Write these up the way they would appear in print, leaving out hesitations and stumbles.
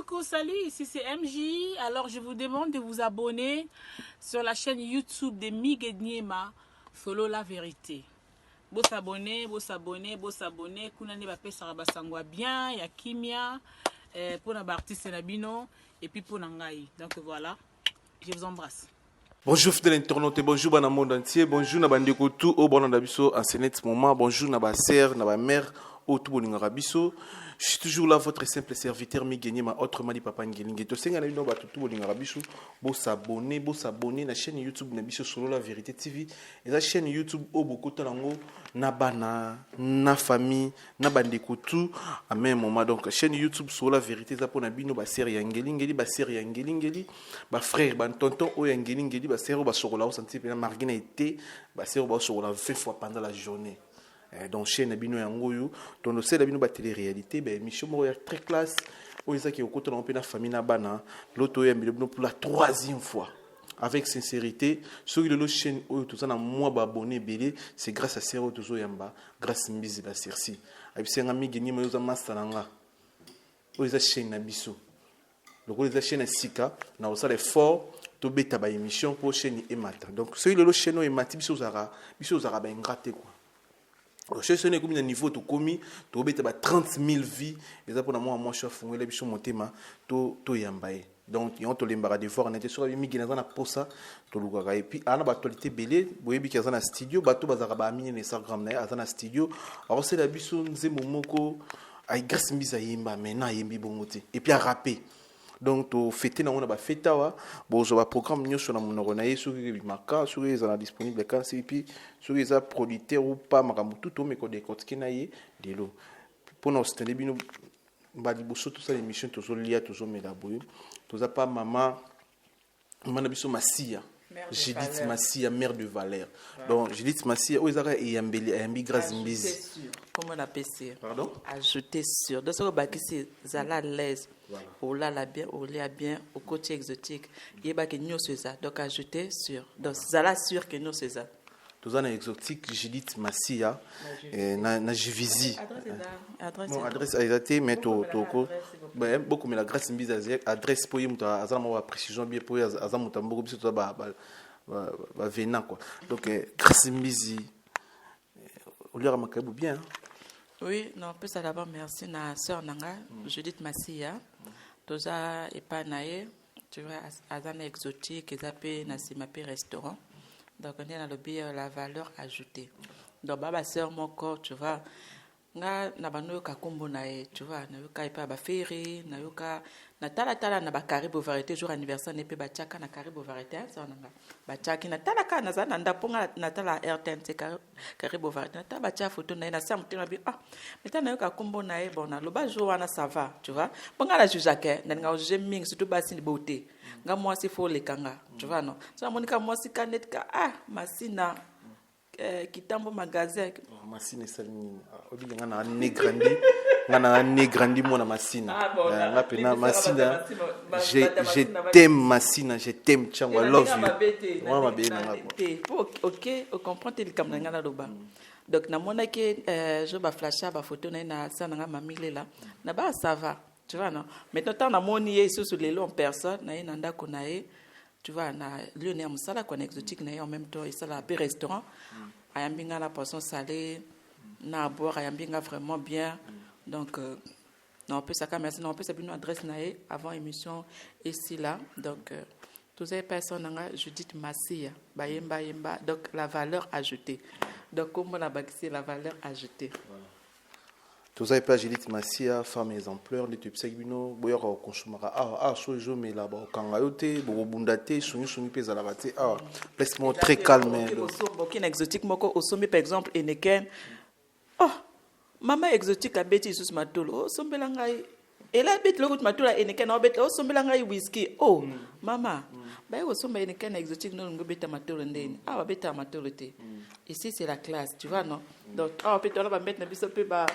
coucou, salut, ici c'est MJ. Alors je vous demande de vous abonner sur la chaîne YouTube de Mig Niema, Follow la vérité. Beau s'abonner. Kuna ne bape saraba sangwa bien, ya kimia, pour na artiste nabino et puis pour nangai. Donc voilà, je vous embrasse. Bonjour fidèles internautes, bonjour dans le monde entier, bonjour na bandeko tout au bon ndabiso en ce moment, bonjour na ba sœur, na ba mère au tout bon ngarabiso. Je suis toujours là votre simple serviteur Mig Niema autrement dit papa Ngelinge. To senga na bino ba tout bon ngarabiso, bo s'abonner na chaîne YouTube na biso Solo la vérité TV. Et la chaîne YouTube au beaucoup tango na bana, na famille, na bandeko tout à même moment. Donc chaîne YouTube Solo la vérité za pona bino ba sœur Ngelinge, ba sœur Ngelinge, ba frère, ba tonton o Ngelinge, ba sœur ba sokola au senti pe na margina été, ba sœur ba sokola 20 fois pendant la journée. Donc chez Nabino Yangoyo, donc c'est Nabino ba télé-réalité, ben mission mo très classe, o isa ki okoto na pena famille na bana, l'auto yambi pour la troisième fois. Avec sincérité, ceux qui le chaîne o tout ça na moi ba abonné belé, c'est grâce à Sero Tozo Yamba, grâce Mbizi ba Sersi. Abi senga mi geni mo za masteranga. O isa chaîne na biso. Le ko isa chaîne sika, na o ça l'effort to beta ba émission pour chaîne emata. Donc ceux qui le chaîne o emati biso zara ba ingraté quoi. Je suis comme un niveau de commis, tu as 30 000 vies, et ça pour moi, je suis fondé les bichons montema, to yambaye. Donc, il y a les barres de voir, on était sur la migi dans la posa, to lugaga. Et puis, à la actualité belé, vous voyez qu'il y a un studio, bateau bazaraba mine les Instagram na, à un studio. Alors c'est la bichon zemomoko, ay grâce mise à yemba, maintenant yembi bongote. Et puis à rapper. Donc to fêter na on a fêta wa bon je vais programme nyo sur la monoro na yesu ki bimaka sur les ana disponible quand c'est puis sur les producteurs ou pas makambo tout mais ko décortiquer na ye delo pour nous c'était bino ba liboso tout ça l'émission toujours lia toujours melaboyo tout ça pas maman maman biso Masia Judith Masia, mère de Valère. Donc, Judith Masia, où est-ce qu'il y a un grâce Mbizi? Comment on appelle ça? Pardon? Ajouter sur. Donc, ce que c'est Zala l'aise. Ou là, la bien, ou là, bien, au côté exotique. Il y a que nous, c'est ça. Donc, ajouter sur. Donc, Zala sûr que nous, c'est ça. Tout ça, exotique, Judith Masia, na Jivizi. Adresse exacte, mais beaucoup mais la grâce Mbizi adresse pour y azama précision bien pour azama tambo biso to ba vena quoi. Donc grâce Mbizi au lieu makabu bien. Oui, non, plus ça d'abord merci na sœur nanga Judith Masia. Tout ça et pas naé, tu vois azana exotique et zappé na simapi restaurant. Donc on est dans le bien la valeur ajoutée. Donc baba sœur mon corps, tu vois. Nga na bano ka kombo na e, tu vois, na yoka ipa ba feri, na yoka na tala na ba karibu variété jour anniversaire ne pe ba chaka na karibu variété ça na ba chaki na tala ka na za na ndaponga na tala RTNC karibu variété na tala ba cha photo na sa mutema bi mais na yoka kombo na e bon na lo ba jour wana ça va, tu vois. Ponga la jujake na nga je ming surtout ba sin beauté. Nga moi si faut les kanga, tu vois non. Ça monika moi si kanet ka masina kitambo magasin masina salini obi ngana negrandi mona masina na pena masina je t'aime masina je t'aime changwa love you moi mabe na ngako OK on comprend tel comme ngana loba donc na mona ke je ba flasha ba photo na ça na mamile là na ba ça va tu vois non maintenant na moni yesu sur les longs personnes na nanda konae. Tu vois, na Lionel Moussala, qu'on est exotique, en même temps, il y a un restaurant. Ayambinga la poisson salée, na boire, ayambinga vraiment bien. Donc, non, on peut ça, merci. Non, on peut ça, une adresse nae avant émission ici là. Donc, toutes ces personnes, Judith Massia, Bayemba Yemba. Donc, la valeur ajoutée. Donc, comment la bâtisse la valeur ajoutée. Tout ça, pas Judith Masia, femme exemplaire, les types segmino, boya au consommateur, so je mets là-bas, au kangayote, au bundate, souni pesa la bate, placement très calme. Aucun exotique, moko, au sommet par exemple, et neken, oh, maman exotique a bêti sous ma toule, oh, sombelangai, et là, bête le route ma toule, et neken, oh, sombelangai whisky, oh, maman, bah, au sommet, et neken exotique, non, on bête ma toule, bête ma toule, ici c'est la classe, tu vois, non? Donc, peut-être on va mettre un peu bas.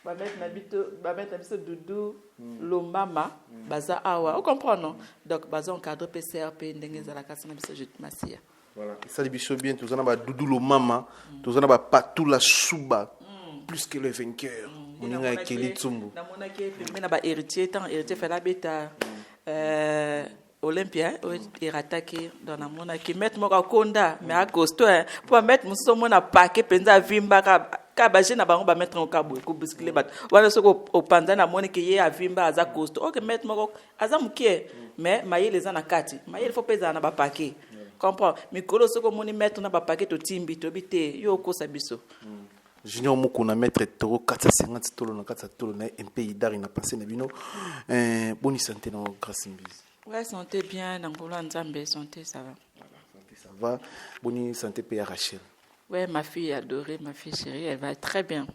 Ba mettre na biso doudou lombama baza awa, on comprend non? Donc baza encadré PCRP ndenge za la kasa na biso Judith Masia. Voilà, ça les biso bien tout ça na ba doudou lombama, tout ça na ba patou la souba. plus que le vainqueur. Moninga Kelly Tsumbu. Na mona ke pembe na ba héritier tant héritier fait la beta Olympia et rattaqué dans la mona qui mettre mo konda mais à costo pour mettre mon somo na paquet penza vimba ka ba jena bango ba mettre en kabo ko biskile bat wala soko o panza na mona ke ye a vimba aza costo OK mettre mo aza mukie mais maye les ana kati maye il faut pesa na ba paquet comprends mikolo soko moni mettre na ba paquet to timbi to bité yo ko sabiso Junior Mukuna mettre toro 450 tolo na 4 tolo na un pays d'art na passé na bino bonne santé na grâce mbisi. Ouais, santé bien, Nangola Nzambe, santé ça va. Voilà, santé ça va. Bonne santé pour Rachel. Ouais, ma fille adorée, ma fille chérie, elle va très bien.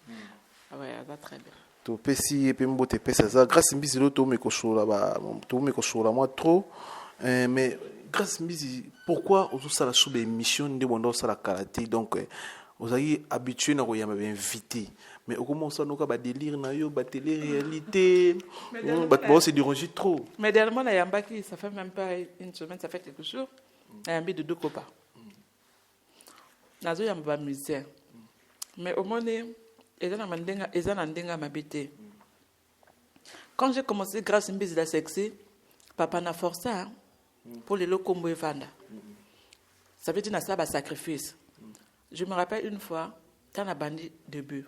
Ouais, elle va très bien. To pesi et puis mbote pesa ça grâce mbisi lo to me kochola ba to me kochola moi trop mais grâce mbisi pourquoi on ça la sous émission de bondo ça la karaté donc vous avez habitué à vous invité mais au comment ça nous a délire na yo ba télé réalité bah c'est déranger trop mais dernièrement la yambaki ça fait même pas une semaine ça fait quelques jours yambi de deux copains nazo yamba musicien mais au moment ezana ndenga mabité quand j'ai commencé grâce mbisi la sexy papa na forcé pour les lokombo evanda ça veut dire na ça ba sacrifice. Je me rappelle une fois, quand la bandit début,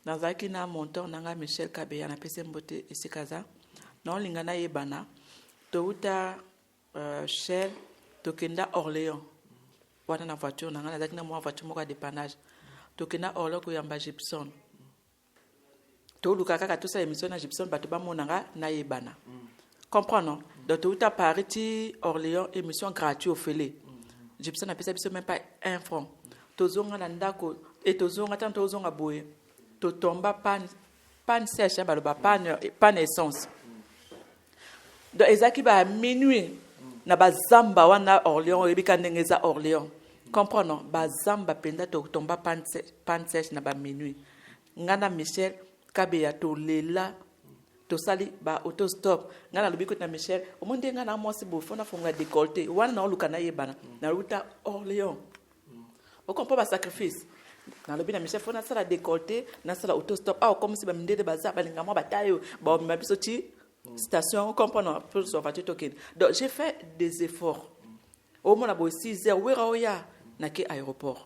dans un qui n'a monté, on a Michel Kabé, on a passé une beauté ici Kaza, non l'ingana yebana, touta Shell, tokenda Orléans, on a une voiture, on a une voiture de dépannage, tokenda Orléans ko yamba Gibson, to lukaka tout ça émission na Gibson, batuba monanga na yebana, comprenons, donc touta Paris Orléans émission gratuite au Félé. Gibson a payé même pas 1 franc. Tozonga landako et tozonga tant tozonga boye. To tomba pan sèche ba pan essence. Donc ezaki ba minuit na ba zamba wana Orléans ebika ndengeza Orléans. Comprenons ba zamba penda to tomba pan sèche na ba minuit. Ngana Michel Kabeya to lela to sali ba autostop ngana lobiko na Michel o monde ngana mwasi bo fona fonga décolleté wana na luka na yebana na ruta Orléans o comprend ba sacrifice na lobi na Michel fona sala décolleté na sala autostop comme si ba mindede baza balinga mwa batayo ba mabiso ti station comprend pour so voiture token donc j'ai fait des efforts au moins abo 6 heures wera oya na ke aéroport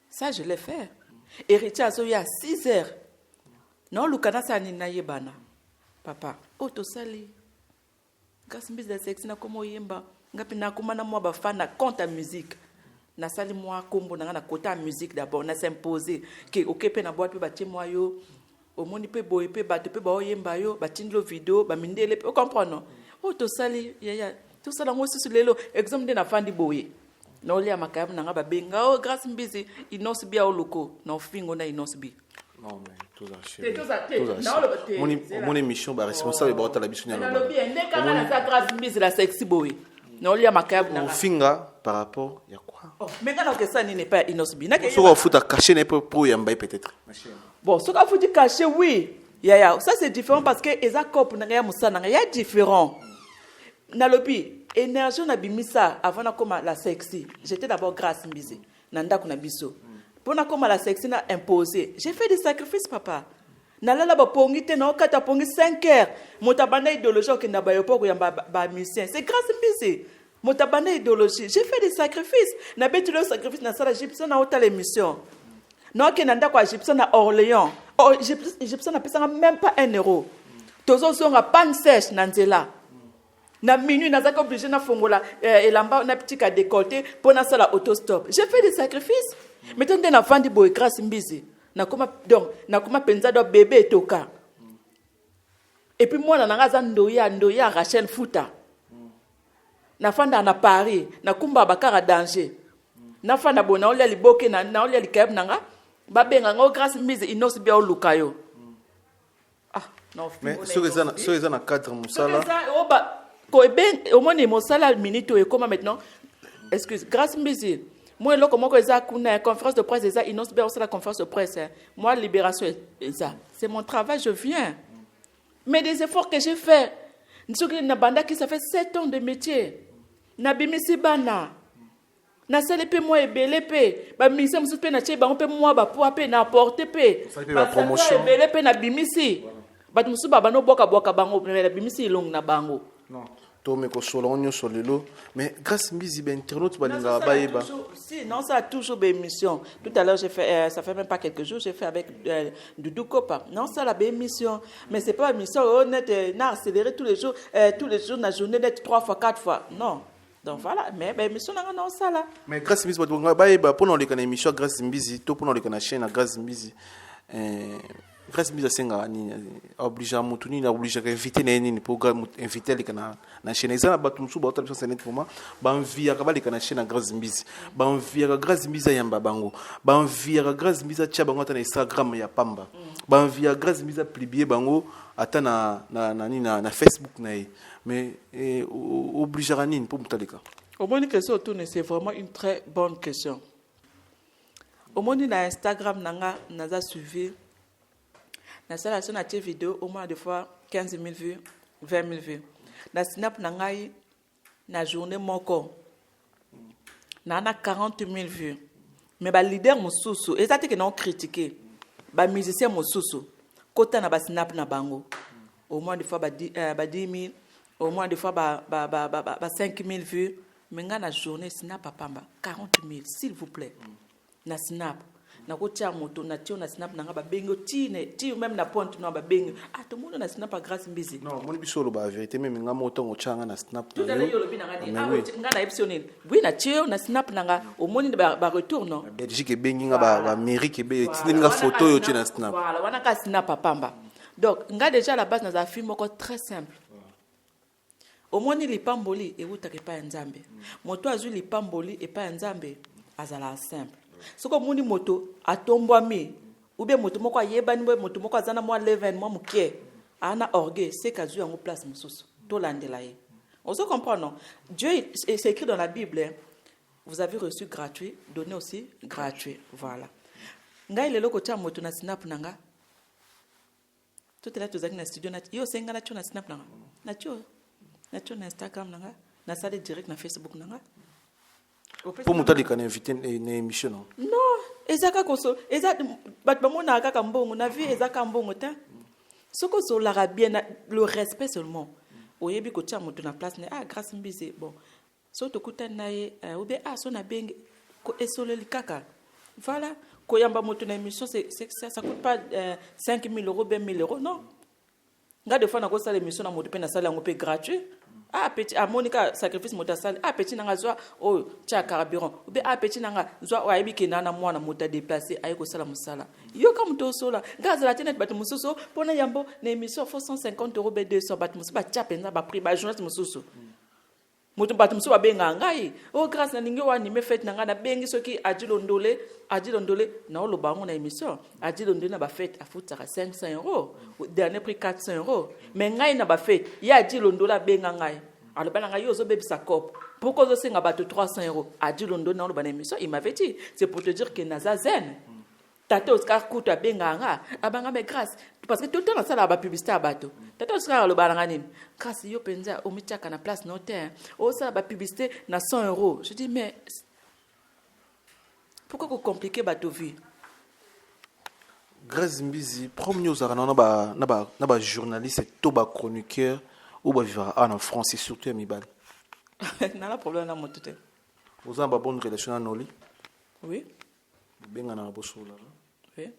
ça je l'ai fait héritier aso ya 6 heures non luka na sa ni na yebana papa autosali grâce mbisi de sexe na komo yemba ngapi na komana mwa bafana contre musique na sali mwa kombo na na kota musique d'abord na s'imposer que okepe na boîte pe batie mwa yo omoni pe boye pe bato pe ba oyemba yo batindlo video ba mindele pe comprendre autosali ya tout ça ngo susu lelo exemple de na fandi boye na oli amakayam na ngaba benga grâce mbisi inos bia oloko na ofingo na inos bi. Non, mais tout ça. Mon émission, responsable de la mission. La sexy boy. Non, il y a ma cave. On finga par rapport, il y a quoi? Mais quand ça n'est pas inosbi. Ce qu'on fout à cacher n'est pas pour Yamba peut-être. Bon, ce qu'on fout à cacher, oui. Ça c'est différent parce que les accords pour n'aller il y a différent. Nalobi, énergie on a bimisa avant na comme la sexy. J'étais d'abord grâce mbisi. Nanda kuna biso. Pour comme la sexy n'a imposé. J'ai fait des sacrifices, papa. Nalala ba pongi te na okata pongi 5 heures. Motabana idéologie qui n'a ba yopo yamba ba musicien. C'est grâce mbisi. Motabana idéologie. J'ai fait des sacrifices. Na betu le sacrifice na sala Gibson na hôtel émission. Non que nanda kwa Gibson à Orléans. Oh Gibson n'a payé même pas 1 euro. Tozo zonga pan sèche na nzela. Na minuit na zaka obligé na fongola elamba na petit ka décolleté pour na sala autostop. J'ai fait des sacrifices. Maintenant na fandi boy grâce mbisi. Na koma donc na koma penza do bébé toka. Et puis moi na ngaza ndoya Rachel Futa. Na fanda na Paris, na kumba bakara danger. Na fanda bona olia liboke na olia likayeb nanga. Babenga ngo grâce mbisi inos bia olukayo. Ah, non. Mais sur les na cadre musala. Au moins, mon salaire minute et comment maintenant? Excuse, grâce mbisi. Moi, là, comment que ça, une conférence de presse, ça, ils la conférence de presse. Moi, libération, ça. C'est mon travail, je viens. Mais des efforts que j'ai faits. Nous sommes une bande qui ça fait 7 ans de métier. Nabimi Sibana. na sale pe moi ebele pe ba mise musu pe na che bango pe moi ba po pe na porter pe ba promotion ebele pe na bimisi ba musu ba no boka bango na bimisi long na bango non to me ko solo onyo solelo mais grâce mbizi ben internaute ba linga ba yeba si non ça a toujours des émissions tout à l'heure j'ai fait ça fait même pas quelques jours j'ai fait avec Doudou Kopa non ça la émission mais c'est pas une émission honnête na accéléré tous les jours na journée d'être 3 fois 4 fois non. Donc voilà, mais émission non ça là. Mais grâce mbizi ba yeba pour les kana émission grâce mbizi to pour les kana chaîne grâce mbizi grâce mbizi senga ni oblige mutu ni na oblige ka inviter na nini pour inviter les kana na chaîne ezana batu musu ba otabisa senet pour moi ba envia ka ba les kana chaîne grâce mbizi ba envia ka grâce mbizi yamba bango ba envia ka grâce mbizi cha bango na Instagram ya pamba ba envia grâce mbizi publier bango ata na Facebook na mais oblige à nini pour mutalika. Au moins une question autour c'est vraiment une très bonne question. Au moins na Instagram nanga naza suivi na sala sur na vidéo au moins des fois 15 000 vues 20 000 vues na snap nangai na journée moko na 40 000 vues mais ba leader mususu ezati que non critiquer ba musicien mususu kota na ba snap na bango au moins des fois ba 10 000 au moins des fois ba 5 000 vues mais nga na journée snap pamba 40 000 s'il vous plaît na snap na kotia moto na tio na snap nanga ba bengo ti même na point na ba bengo tout le monde na snap grâce mbizi non moni bisolo ba vérité même nga moto ngochanga na snap tout à l'heure yo lobi nanga nga na epsionnel oui na tio na snap nanga au monde ba retour non Belgique bengi nga ba Amérique be tini nga photo yo na snap voilà wana ka snap pamba donc nga déjà la base na za film moko très simple au moins lipamboli et utake pa nzambe moto azui lipamboli et pa nzambe azala simple soko muni moto atombwami ube moto moko ayebani moto moko azana moi leven moi mukie ana orgueil c'est kazu yango place mususu to landela ye on se comprend non Dieu c'est écrit dans la Bible hein? Vous avez reçu gratuit donné aussi gratuit voilà ngai lelo ko tia moto na snap nanga tout est là tous na studio na yo senga na na snap nanga na tio na Instagram nanga na sale direct na Facebook nanga pour mutali kana inviter une émission non ezaka koso ezaka bat bamona kaka mbongo na vie ezaka mbongo ta soko so la bien le respect seulement oyebi ko tia moto na place na grâce mbizi bon so to kutana ye obe so na beng ko esoleli kaka voilà ko yamba moto na émission ça coûte pas 5 000 euros 20 000 euros non nga de fois na ko sala émission na moto pe na sala ngo pe gratuit petit Monica sacrifice moto sala petit nanga zwa tia carburant be petit nanga zwa oyebi ke na mwana moto déplacer ayi ko sala musala yo ka moto sola nga zala tena bat mususu pona yambo na émission faut 150 euros be 200 bat mususu ba tia penza ba prix ba journaliste mususu moto bat mususu ba benga ngai grâce na ningi wa nime fête nanga na bengi soki adilondole na lo bango na émission adilondole na ba fête afutaka 500 euros dernier prix 400 euros mais ngai na ba fête ya adilondole benga ngai alors bana ngai ozo bebisa cop pourquoi ozo senga bato 300 euros adilondole na lo bana émission il m'avait dit c'est pour te dire que naza zen tata Oscar kuta benga nga abanga mais grâce parce que tout le temps ça la ba publicité à bateau tata Oscar lo balanga nini grâce yo penza o mitaka na place notaire o ça ba publicité na 100 euros je dis mais pourquoi vous compliquer bateau vie grâce mbizi premier aux na ba journaliste to ba chroniqueur ou ba vivre en France et surtout à Mibal na la problème na motute vous avez une bonne relation à Noli oui benga na bosola oui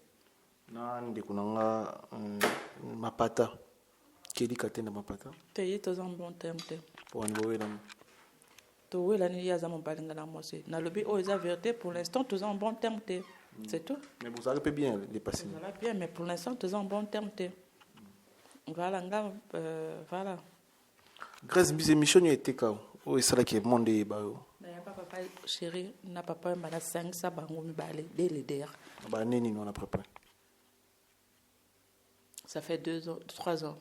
na ndeko nanga mapata keli katenda mapata te yito en bon terme te pour un boy là to wela ni ya za mon balinga na moi c'est na lobby eza vérité pour l'instant tous en bon terme te c'est tout mais vous avez bien dépasser ça va bien mais pour l'instant tous en bon terme te voilà voilà grâce bis émission était ka o sala ki monde ba yo na ya papa chéri na papa mbana 5 sa bango mibale des leaders ba nini on a préparé ça fait 2 ans 3 ans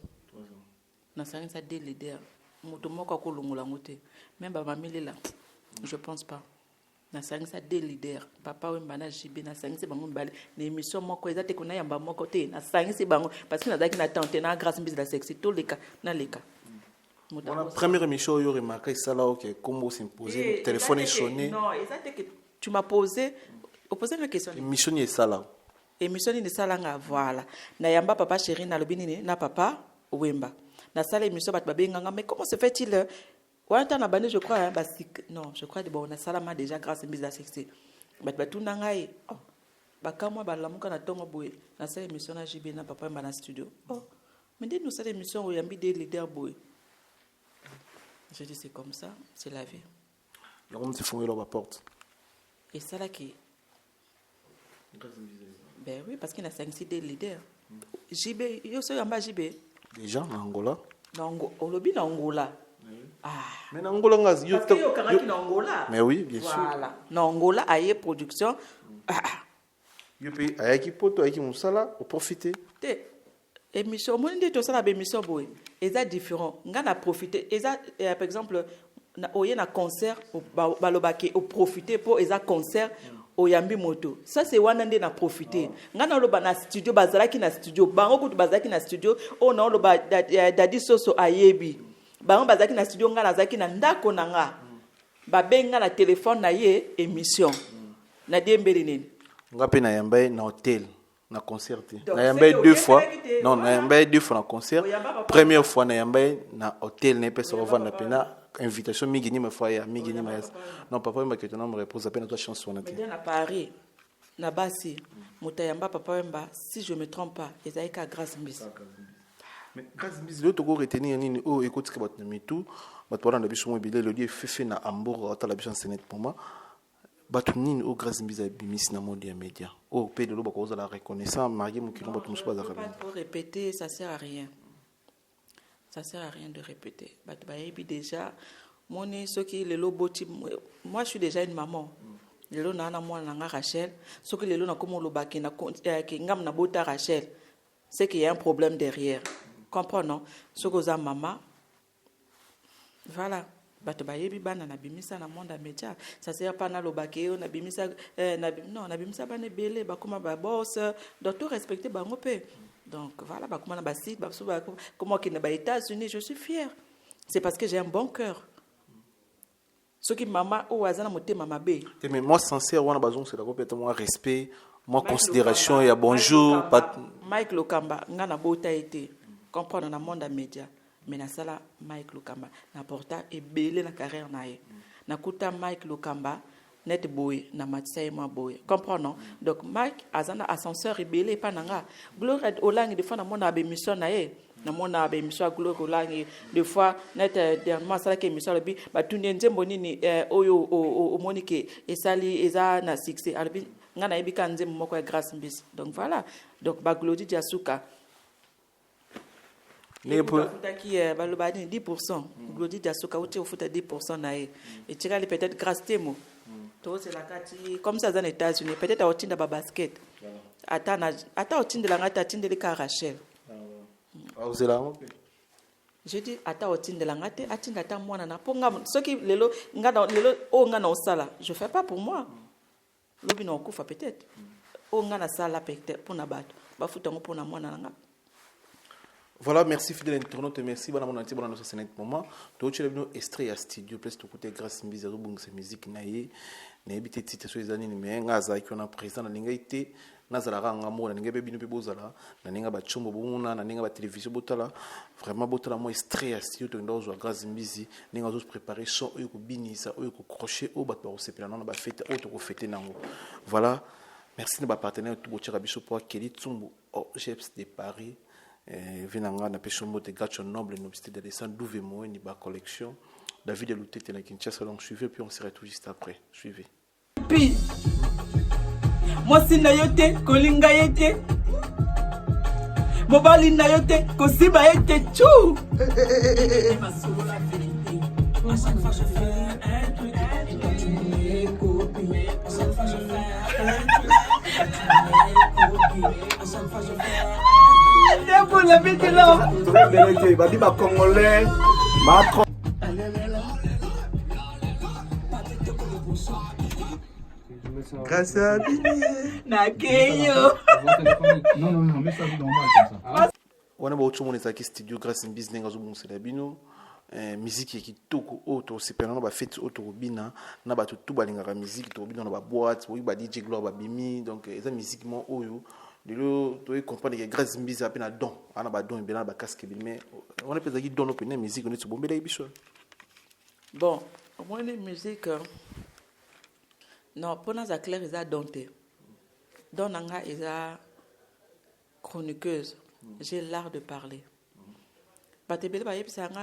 na 5 sa des leaders moto moko ko lungula ngote même ba mamili là je pense pas na 5 sa des leaders papa mbana jibi na 5 sa bango mibale na émission moko ezate ko na yamba moko te na 5 sa bango parce que na daki na tante na grâce mbisi la sexy to leka na leka Première émission, il y aurait marqué ça là, ok, comment s'imposer, téléphone est sonné. Non, exactement que tu m'as posé une question. Émission est ça là. Émission ni ça là, voilà. Na yamba papa chéri na lobini na papa Wemba. Na salle émission bat babenganga, mais comment se fait-il? Wanta na bande je crois hein, non, je crois que bon na salama déjà grâce à mise à sexy. Bat batu nangai. Oh. Bakamwa balamuka na tongo boy. Na salle émission na JB na papa Wemba na studio. Oh. Mais dis nous salle émission où yambi des leaders boy. Je dis c'est comme ça, c'est la vie. Donc on se fout là la porte. Et ça là qui ben oui, parce qu'il y a 5-6 des leaders. JB, il y a aussi un JB. Déjà, en Angola. On lobby en Angola. Ah. Mais en Angola, parce qu'il y a en Angola. Mais oui, bien sûr. Voilà. En Angola, il y a production. Il y a qui poto, il y a qui moussala, pour profiter. Émission, moi, je dis ça, la émission, c'est différent. On a profité. Par exemple, il y a un concert, au profiter pour un concert. Oyambi moto ça c'est wanande na profiter ngana loba na studio bazalaki na studio bango kutu bazalaki na studio ona loba dadi soso ayebi bango bazalaki na studio ngana zaki na ndako nanga babenga na téléphone na ye émission na dembeli nini ngape na yambaye na hôtel na concert na yambaye 2 fois non na yambaye 2 fois na concert première fois na yambaye na hôtel na pesa vendre pena invitation migini ma fois ya migini ma non papa Wemba que ton nom me repose à peine toi chanson na mais à Paris na basi mutayamba papa Wemba si je me trompe pas ezaika grâce mbisi mais grâce mbisi le toko retenir nini oh écoute que batna mitu batwala na biso mo bilé le lieu fait na Hambourg ata la biso senet pour moi batu nini oh grâce mbisi bimisi na monde ya média oh pe de lo bakoza la reconnaissance marié mon kilombo tout pas pour répéter ça sert à rien. Ça sert à rien de répéter. Déjà, moi je suis déjà une maman. Lelo na moi na Rachel, ce que lelo na comme lo baki na ngam na bota Rachel, c'est qu'il y a un problème derrière. Comprenons. Ce que za maman. Voilà. Bato bayebi bana na bimisa na monde média. Ça sert pas na lo baki na bimisa non na bimisa bana belé ba kuma ba boss, doit tout respecter bango pe. Donc voilà, comment qu'il n'est pas aux États-Unis, je suis fière. C'est parce que j'ai un bon cœur. Ce qui maman ou azana moté mama bé. Mais moi sincère, on a besoin c'est complètement respect, moi considération et bonjour. Mike Lokamba, ngana bota été. Comprendre dans le monde média. Mais na sala Mike Lokamba, na porta et belé la carrière nae. Na kuta Mike Lokamba. Net boy na matisa moi boy comprenons donc Mike azana ascenseur rebelle pas nanga gloire olangi des fois na mona ba émission na ye na mona ba émission gloire olangi des fois net dernièrement ça que émission bi ba tundi nzembo nini oyo o monike esali eza na succès albi ngana ebika nzembo moko ya grâce mbisi donc voilà donc ba Glody Diasuka les qui balobani 10% Glody Diasuka uti ofuta 10% na ye et tira peut-être grâce temo. C'est la kati comme ça dans les États-Unis peut-être à otinda ba basket ata otindela ngata atindeli ka Rachel je dis ata otindela ngate atinda ta mwana na ponga soki lelo o ngana osala je fais pas pour moi lobi na okufa peut-être o ngana sala peut-être pour na bato ba futango pour na mwana nga. Voilà, merci fidèle internaute, merci bon mon anti bon notre sénat moment. To tu le extrait à studio place to côté grâce mbizero bung sa musique naie na ebité titre so ezani mais ngaza ki on a président na lingaité nazala ranga mo na ngebe bino pe bozala na ninga ba chombo buna na ninga ba télévision botala vraiment botala mo extrait à studio to ndozo grâce mbizi ninga zo préparer son oyo ko binisa oyo ko crochet o bato ko sepela na ba fête o to ko fêter nango. Voilà, merci de ba partenaire tout botira biso pour Kelly Tsumbu au GEPS de Paris. Venanga na peshombo de gacho noble nobsté de descendre d'ouvre moi ni ba collection David Elouté na Kinshasa donc suivez puis on se retrouve juste après suivez puis moi si na yote kolinga yete mobali na yote kosiba yete chou la vérité à chaque fois je fais un truc et toi tu me copies à chaque fois je fais un truc et tu me copies à chaque fois je fais c'est pour la vie de l'homme. Très bien été. Il va dire Congolais. Macron. Grâce à Bini. Nakeyo. On a beaucoup de studio grâce à business ngazo bon c'est la bino. musique qui toko auto c'est pendant ba fête auto bina na ba tout balingaka musique to bina na ba boîte oui ba DJ Gloire ba bimi donc eza musique mo oyo de lo to comprendre que grâce mbiza a na don ana ba don bina ba casque mais on est peut-être don op na musique on est bombela ibiso. Bon moi les musique non pour nous clair eza donté don nanga eza chroniqueuse j'ai l'art de parler.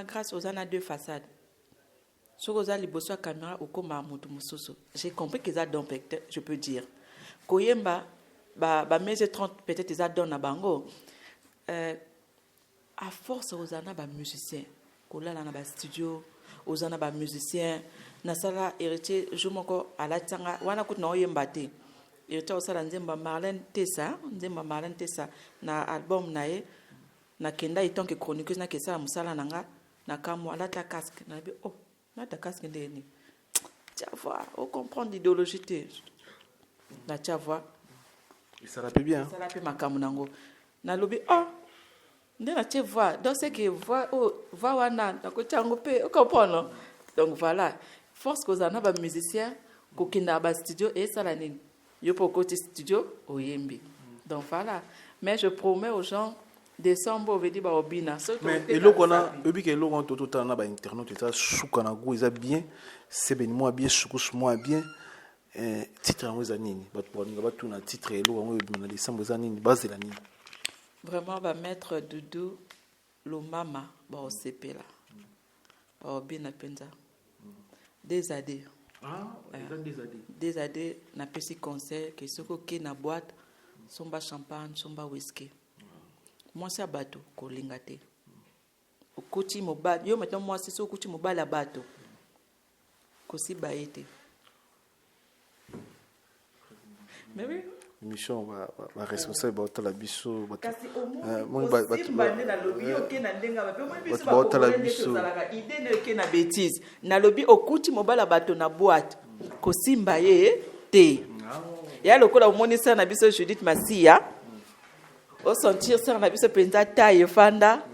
Grâce aux années deux façades. Sur aux liboso caméra ou comme j'ai compris qu'ils ont donc je peux dire. Koyemba mes 30 peut-être ils ont donné bango. À force aux années musiciens. Kola na ba studio, aux années musiciens. Na sala héritier je m'encore à la tanga wana kut na oyemba te. Héritier au sala nzemba Marlène Tessa na album nae. Na kenda iton ke chroniqueuse na kesa musala nanga na kamwa la ta casque na bi oh na ta casque ndeni tu vois on comprend l'idéologie té na tu vois ça la peut bien ça la peut makamu nango na lobi oh ndena tu vois donc c'est que voix oh voix wana na ko chango pe on comprend donc voilà force que zana ba musicien ko kinda ba studio et ça la nini yo pour côté studio oyembi donc voilà mais je promets aux gens décembre veut dire ba obina mais eloko na ebi ke eloko to to na ba internet eta suka na go eza bien c'est ben moi bien sukus moi bien titre en eza nini ba tu na titre eloko ngo na décembre eza nini base la nini vraiment va mettre Doudou lo mama ba osepela ba obina penza des années des années na pesi concert que soko ke na boîte somba champagne somba whisky. Moi c'est bateau kolingate okoti mobile yo maintenant moi c'est so okoti mobile à bateau kosi baete mais oui mission va responsable ba la biso kasi moi ba na lobby oké na ndenga ba moi biso ba ko biso idée ne ke na bêtise na lobby okoti mobile à bateau na boîte kosi mbaye te ya lokola monisa na biso Judith Masia au sentir ça na biso penza taille fanda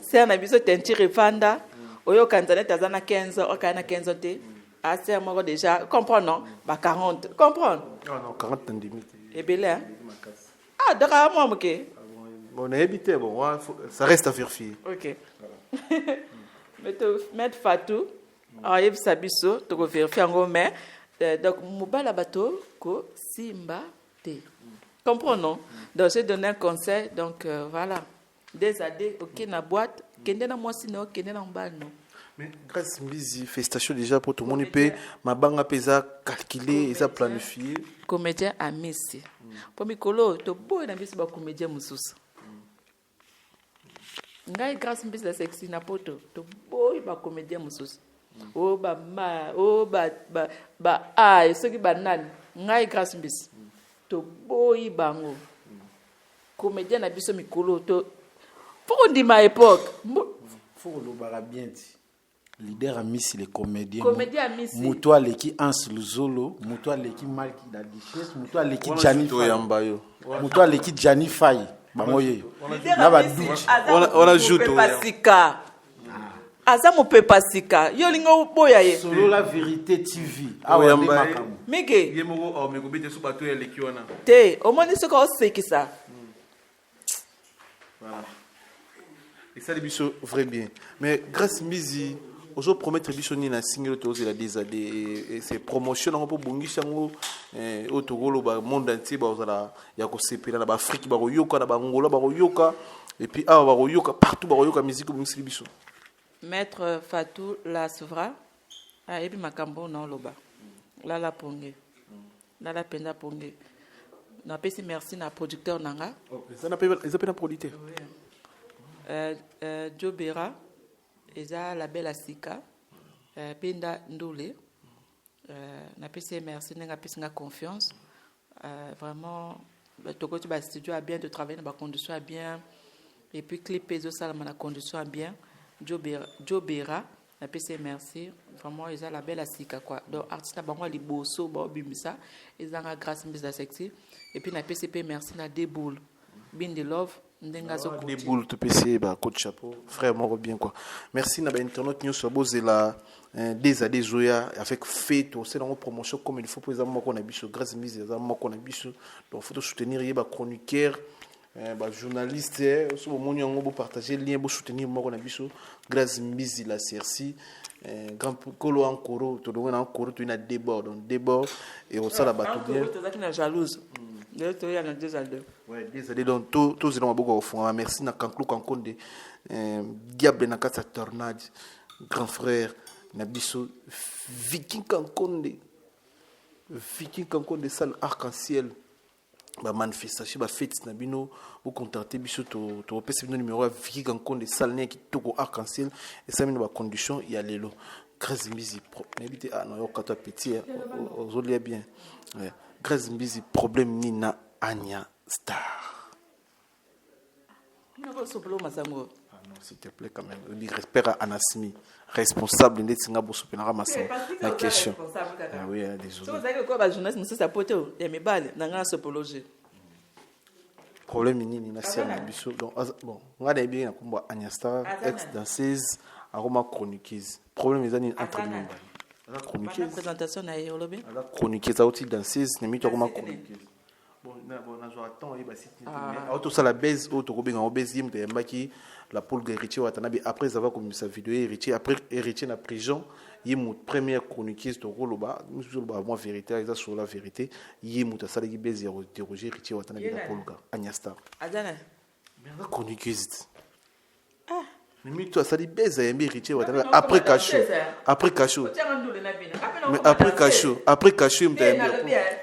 ça na biso teinture fanda oyo kanzana tazana 15 ans okana 15 ans te a c'est moi déjà comprendre non ba 40 comprendre non 40 ans demi et belé ah dara moi moké bon habité bon ça reste à vérifier OK mettre Fatou ayeb sabiso to ko vérifier ngo mais donc mobala bato ko simba te. Comprenons. Donc, j'ai donné un conseil. Donc, voilà. Des années, ok, na boîte. Kende na moi sino, kende na mbal non. Mais grâce Mbizi, félicitations déjà pour tout le monde. Peut ma banque pesa calculé et ça planifié. Comédien à Miss. Pour Mikolo, to boy na Miss ba comédien mususu. Ngai grâce Mbizi la sexy na poto. To boy ba comédien mususu. Oh ba ma, oh ba ai, ce qui ba nan. Ngai grâce Mbizi. To boy bango comédien na biso mikolo to pour di ma époque faut le bara bien dit leader à Miss les comédiens Miss muto aleki Hans Luzolo muto aleki Malki da Duchesse muto aleki Jani Faye muto aleki Jani Faye bango ye na ba duchi on ajoute pasika aza mope pasika yo lingo boya ye solo la vérité TV awa ndi makamu mike yemoko o mekobete so bato ya lekiona te omoni soko osekisa voilà et ça les biso vrai bien mais grâce Mbizi ozo promettre biso ni na single to la des années et c'est promotion ngo po bongisa ngo otogolo ba monde entier ba ozala ya ko sepela na ba Afrique ba koyoka na ba Angola ba koyoka et puis awa ba koyoka partout ba koyoka musique bongisi biso. Maître Fatou la Souvra a ebi makambo na loba la la ponge la la penda ponge na pesi merci na producteur nanga ça n'a pas ils appellent producteur Joe Bera eza la belle asika penda ndole na pesi merci nga pesi nga confiance vraiment tokoti ba studio a bien de travailler dans ba conditions bien et puis clip peso ça na condition bien Joe Bera na PC merci vraiment ils ont la belle asika quoi donc artiste na bango liboso ba bimisa ils ont grâce Mbizi la sexy et puis na PCP merci na Deboul Bin de Love Des boules tout PC, coach chapeau, frère mort bien quoi. Merci na ba internet news sur la des années zoya avec fête aussi dans promotion comme il faut pour les amis qu'on a bicho grâce mise les amis qu'on a bicho donc faut soutenir les chroniqueurs journalistes aussi au monde on va partager lien pour soutenir moi qu'on a bicho grâce mise la CRC grand colo encore tout le monde encore tu na débord donc débord et au ça la bateau bien tu es jalouse. Il y a des années. Ouais, des années donc tous ils ont beaucoup au fond. Merci na kanklu kankonde diable na kasa tornade grand frère na biso viking kankonde salle arc-en-ciel ba manifestation ba fête na bino ou contacter biso to pesa bino numéro viking kankonde salle ne ki toko arc-en-ciel et ça bino ba condition il y a lelo grâce mbizi n'habite ah non yokato petit ozolia bien ouais grâce mbizi problème ni na Anya Star. Non, s'il te plaît, quand même. Je dis respect à Anasmi, responsable de Singa Bosopenara Massan. La question. Ah oui, désolé. Vous savez quoi, journaliste, monsieur Sapoto, et mes balles, dans la sopologie. Problème, ni na sia na biso. Donc, bon, on a bien à combat Anya Star, ex-danseuse, aroma chroniqueuse. Problème, ils ont une entre nous. La chroniqueuse. La présentation à Yolobe. La chroniqueuse, ça aussi danseuse, n'est mis aroma chroniqueuse. Bon, on a joué à temps, il va citer. Auto ça la baise, auto robin en baise, il me dit la poule héritier Watanabe après avoir commis sa vidéo héritier après héritier na prison, il mon première chroniqueuse de Roloba, nous sur la moi vérité, ça sur la vérité, il mon ça qui baise interroger héritier Watanabe la poule Agnasta. Adana. Mais la chroniqueuse. Ah. Mais toi ça dit baise héritier Watanabe après cachot. Après cachot. Mais après cachot,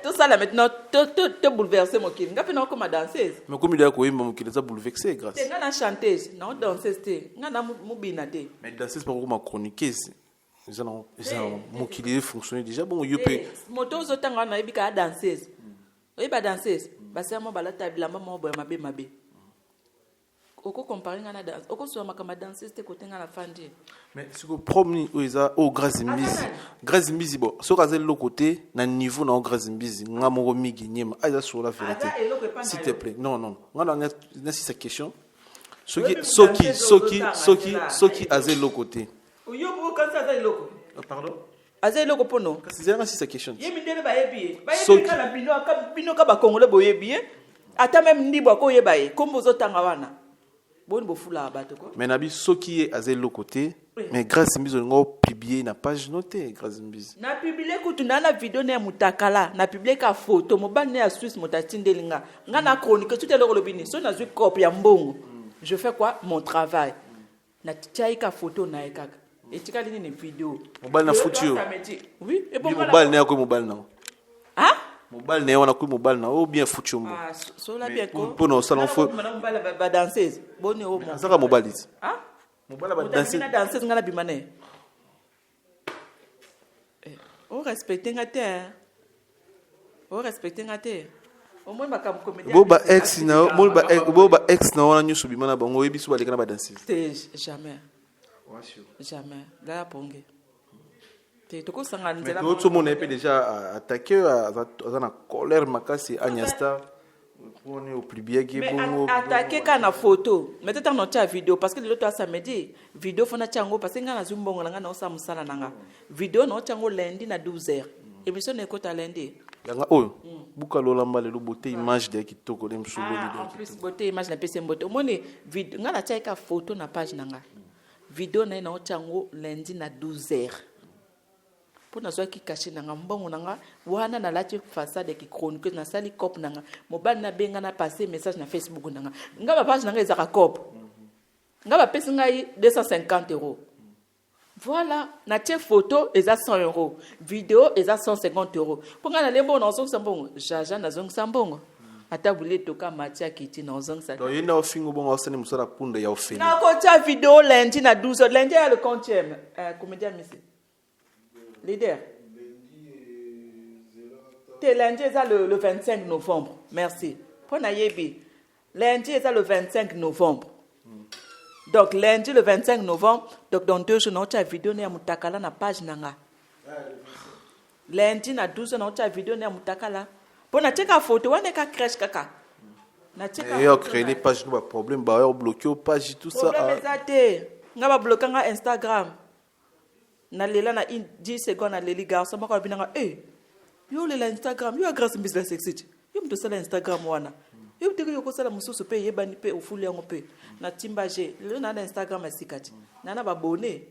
tout ça là maintenant te bouleverser mon kid. Ngapi na comme danseuse. Mais comme il a quoi mon kid ça bouleversé grâce. T'es na chanteuse, non danseuse t'es. Ngana mubina t'es. Mais danseuse pas comme chroniqueuse. Ils ont mon kid fonctionner déjà bon yo pe. Moto zotanga na ibika danseuse. Oyiba danseuse. Basi mo balata bilamba mo boya mabe. Oko comparer ngana danse. Oko so makama danseuse te côté ngana fandi. Mais ce que promis au grâce mbizi bon so kazel le côté na niveau na grâce mbizi ngamo migi nyema aza sur la vérité s'il te plaît non ngana na si sa question soki azel le côté yo bo kansa azel loko pardon azel loko pono kasi zanga si sa question yemi ndele ba yebi kala bino ka ba congolais boyebi ata même ndibo ko yebaye kombo zotanga wana bon bofula bato ko mais nabi soki azel le côté. Mais grâce à Mbizi, on a publié une page notée. Grâce à Mbizi. Na publié que na vidéo na mutakala, na publié ka photo, mobile na Suisse motatindelinga. Nga na chronique tout est le robini. So na zui copie ya mbongo. Je fais quoi? Mon travail. Na tchai ka photo na ekaka. Et tika lini ni vidéo. Mobile na photo. Oui, et bon mobile na ko mobile na. Hein? Mobile na wana ko mobile na. Oh bien photo mo. Ah, so la bien ko. Pour nos salon faut. Mobile ba danseuse. Bonne au mo. Ça ka mobile. Hein? Mobile ba danser. Na danseuse ngala bimane. On respecte ngate. On respecte ngate. Au moins ba kam comédien. Boba ex na, boba ex na wana nyusu bimana bango yebisu ba lekana ba danseuse. Jamais. Jamais. Là ponge. Te toko sanga nzela. Mais tout le monde est déjà attaqué à na colère makasi Agnasta. On est au plus bien qui est bon. Attaquer quand na photo. Mais tu as noté la vidéo parce que l'autre samedi vidéo fona chango parce que ngana zumbongo nga na osa musala nanga. Vidéo no chango lundi na 12h. Émission ne kota lundi. Yanga oyo. Buka lolamba le beauté image de kitoko dem solo en plus beauté image na pese mbote. Omoni vidéo ngana chaika photo na page nanga. Vidéo na na chango lundi na 12h. Pour na qui caché nanga mbongo nanga wana na lati façade qui chronique na sali cop nanga mobile na benga na passer message na Facebook nanga ngaba page nanga ezaka cop ngaba pesa ngai 250 €. Voilà na tie photo eza 100 €, vidéo eza 150 €. Pour nga na lembo na zonga sambongo jaja na zonga sambongo ata bule toka matia kiti na zonga sa. Donc yena ofingo bongo osane musala punda ya ofeni. Na ko tia vidéo lundi na 12h lundi à le 50e comédien monsieur leader. Lundi est le 25 novembre. Merci. Pour Nayebi. Lundi est le 25 novembre. Donc lundi le 25 novembre. Donc dans 2 jours, notre vidéo na mutakala na page nanga. Lundi na 12 notre vidéo na mutakala. Pour na cheka photo wana ka crèche kaka. Et on crée les pages, nous, problème, on bloqué aux pages, tout ça. Problème est nga ba bloquer nga Instagram. Na lela na 10 secondes na leli garçon mako binanga yo lela Instagram yo grâce business sexy. Yo mto sala Instagram wana. Yo mteke yo ko sala mususu pe yebani pe ofuli yango pe. Na timbaje le na Instagram asikati. Nana ba abonné.